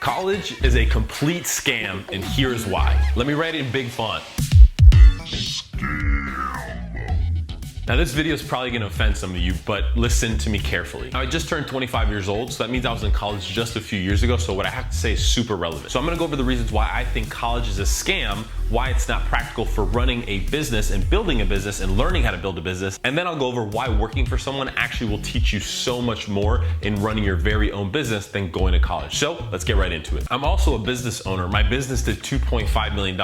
College is a complete scam, and here's why. Let me write it in big font. Now this video is probably gonna offend some of you, but listen to me carefully. Now, I just turned 25 years old, so that means I was in college just a few years ago, so what I have to say is super relevant. So I'm gonna go over the reasons why I think college is a scam, why it's not practical for running a business and building a business and learning how to build a business, and then I'll go over why working for someone actually will teach you so much more in running your very own business than going to college. So let's get right into it. I'm also a business owner. My business did $2.5 million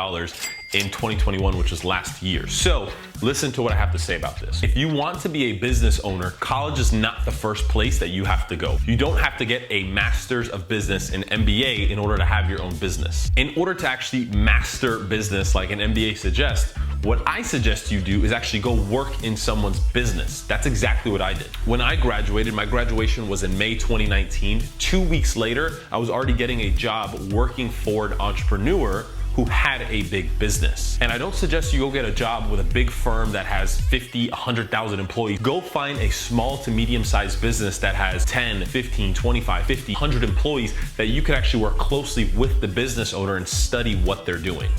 in 2021, which was last year. So listen to what I have to say about this. If you want to be a business owner, college is not the first place that you have to go. You don't have to get a master's of business, an MBA, in order to have your own business. In order to actually master business like an MBA suggests, what I suggest you do is actually go work in someone's business. That's exactly what I did. When I graduated, my graduation was in May 2019. 2 weeks later, I was already getting a job working for an entrepreneur who had a big business. And I don't suggest you go get a job with a big firm that has 50, 100,000 employees. Go find a small to medium-sized business that has 10, 15, 25, 50, 100 employees that you could actually work closely with the business owner and study what they're doing.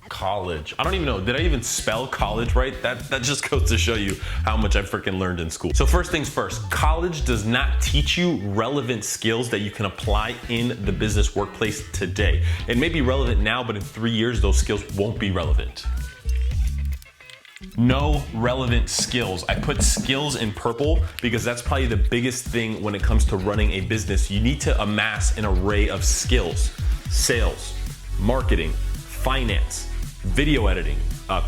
College. I don't even know, did I even spell college right? That just goes to show you how much I freaking learned in school. So first things first, college does not teach you relevant skills that you can apply in the business workplace today. It may be relevant now, but in 3 years, those skills won't be relevant. No relevant skills. I put skills in purple because that's probably the biggest thing when it comes to running a business. You need to amass an array of skills: sales, marketing, finance, video editing,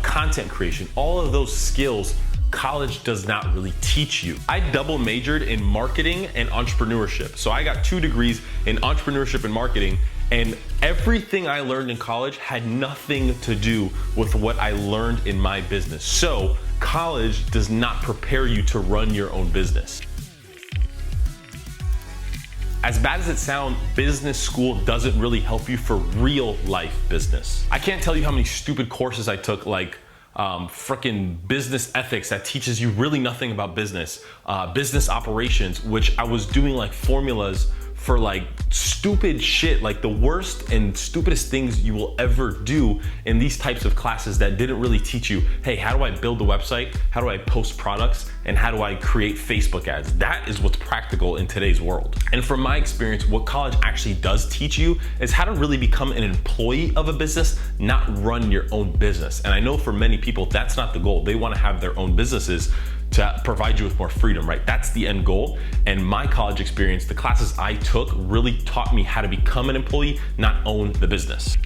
content creation. All of those skills college does not really teach you. I double majored in marketing and entrepreneurship. So I got 2 degrees in entrepreneurship and marketing, and everything I learned in college had nothing to do with what I learned in my business. So college does not prepare you to run your own business. As bad as it sounds, business school doesn't really help you for real life business. I can't tell you how many stupid courses I took, like frickin' business ethics that teaches you really nothing about business, business operations, which I was doing like formulas for like stupid shit, like the worst and stupidest things you will ever do in these types of classes that didn't really teach you, hey, how do I build a website? How do I post products? And how do I create Facebook ads? That is what's practical in today's world. And from my experience, what college actually does teach you is how to really become an employee of a business, not run your own business. And I know for many people, that's not the goal. They want to have their own businesses to provide you with more freedom, right? That's the end goal. And my college experience, the classes I took really taught me how to become an employee, not own the business.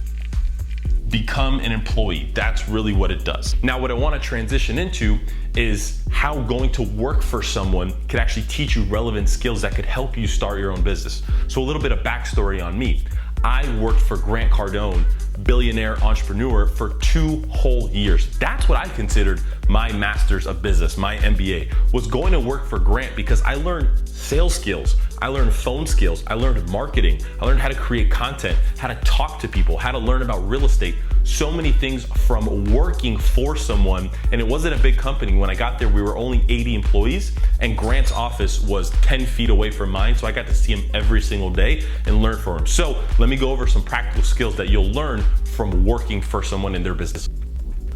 Become an employee. That's really what it does. Now, what I want to transition into is how going to work for someone could actually teach you relevant skills that could help you start your own business. So a little bit of backstory on me. I worked for Grant Cardone, billionaire entrepreneur, for 2 whole years. That's what I considered my master's of business, my MBA, was going to work for Grant because I learned sales skills, I learned phone skills, I learned marketing, I learned how to create content, how to talk to people, how to learn about real estate, so many things from working for someone. And it wasn't a big company. When I got there, we were only 80 employees, and Grant's office was 10 feet away from mine. So I got to see him every single day and learn from him. So let me go over some practical skills that you'll learn from working for someone in their business.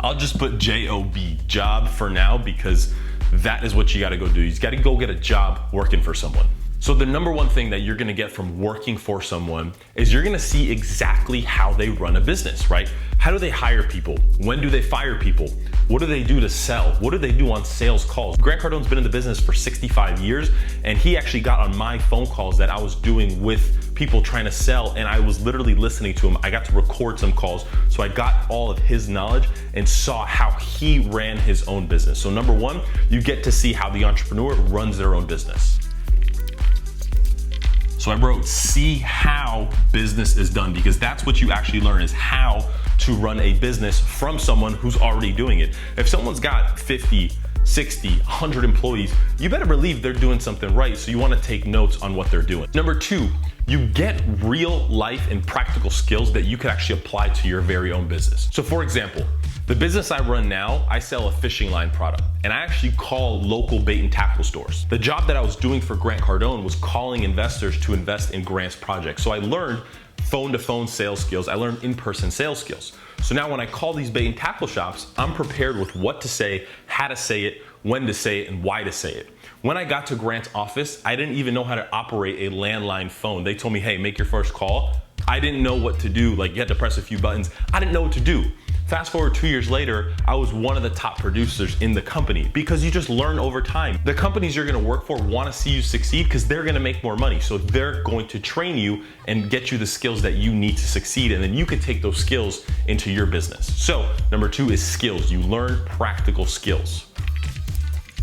I'll just put J-O-B, job, for now, because that is what you gotta go do. You gotta go get a job working for someone. So the number one thing that you're gonna get from working for someone is you're gonna see exactly how they run a business, right? How do they hire people? When do they fire people? What do they do to sell? What do they do on sales calls? Grant Cardone's been in the business for 65 years, and he actually got on my phone calls that I was doing with people trying to sell, and I was literally listening to him. I got to record some calls, so I got all of his knowledge and saw how he ran his own business. So number one, you get to see how the entrepreneur runs their own business. So I wrote, see how business is done, because that's what you actually learn, is how to run a business from someone who's already doing it. If someone's got 50, 60, 100 employees, you better believe they're doing something right. So you want to take notes on what they're doing. Number 2, You get real life and practical skills that you can actually apply to your very own business. So for example, the business I run now, I sell a fishing line product, and I actually call local bait and tackle stores. The job that I was doing for Grant Cardone was calling investors to invest in Grant's project. So I learned phone-to-phone sales skills, I learned in-person sales skills. So now when I call these bait and tackle shops, I'm prepared with what to say, how to say it, when to say it, and why to say it. When I got to Grant's office, I didn't even know how to operate a landline phone. They told me, hey, make your first call. I didn't know what to do, like you had to press a few buttons. I didn't know what to do. Fast forward 2 years later, I was one of the top producers in the company because you just learn over time. The companies you're gonna work for wanna see you succeed because they're gonna make more money. So they're going to train you and get you the skills that you need to succeed, and then you can take those skills into your business. So number 2 is skills. You learn practical skills.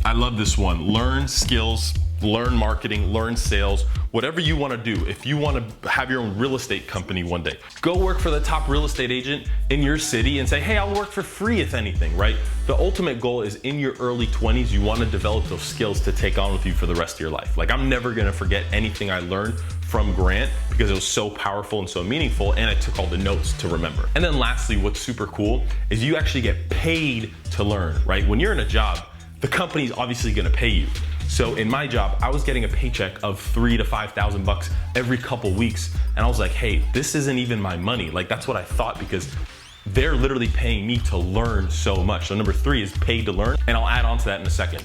I love this one. Learn skills, learn marketing, learn sales, whatever you want to do. If you want to have your own real estate company one day, go work for the top real estate agent in your city and say, hey, I'll work for free if anything, right? The ultimate goal is in your early 20s, you want to develop those skills to take on with you for the rest of your life. Like I'm never going to forget anything I learned from Grant because it was so powerful and so meaningful, and I took all the notes to remember. And then lastly, what's super cool is you actually get paid to learn, right? When you're in a job, the company's obviously gonna pay you. So in my job, I was getting a paycheck of $3,000 to $5,000 every couple weeks. And I was like, hey, this isn't even my money. Like that's what I thought because they're literally paying me to learn so much. So number 3 is paid to learn, and I'll add on to that in a second.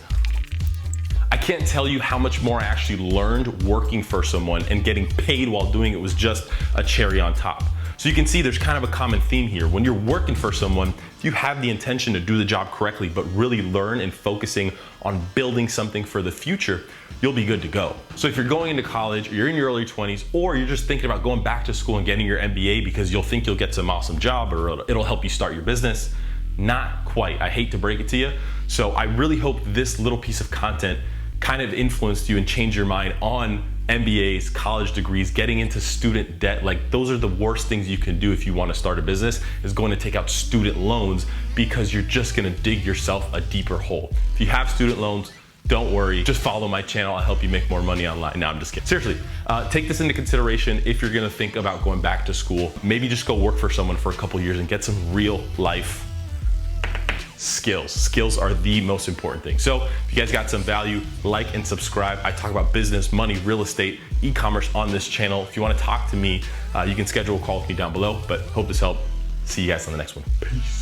I can't tell you how much more I actually learned working for someone, and getting paid while doing it was just a cherry on top. So you can see there's kind of a common theme here. When you're working for someone, if you have the intention to do the job correctly, but really learn and focusing on building something for the future, you'll be good to go. So if you're going into college, or you're in your early 20s, or you're just thinking about going back to school and getting your MBA because you'll think you'll get some awesome job or it'll help you start your business, not quite. I hate to break it to you. So I really hope this little piece of content kind of influenced you and changed your mind on MBAs, college degrees, getting into student debt. Like those are the worst things you can do if you want to start a business, is going to take out student loans, because you're just going to dig yourself a deeper hole. If you have student loans, don't worry, just follow my channel. I'll help you make more money online. No, I'm just kidding. Seriously, take this into consideration if you're going to think about going back to school. Maybe just go work for someone for a couple years and get some real life skills. Skills are the most important thing. So if you guys got some value, like and subscribe. I talk about business, money, real estate, e-commerce on this channel. If you want to talk to me, you can schedule a call with me down below, but hope this helped. See you guys on the next one. Peace.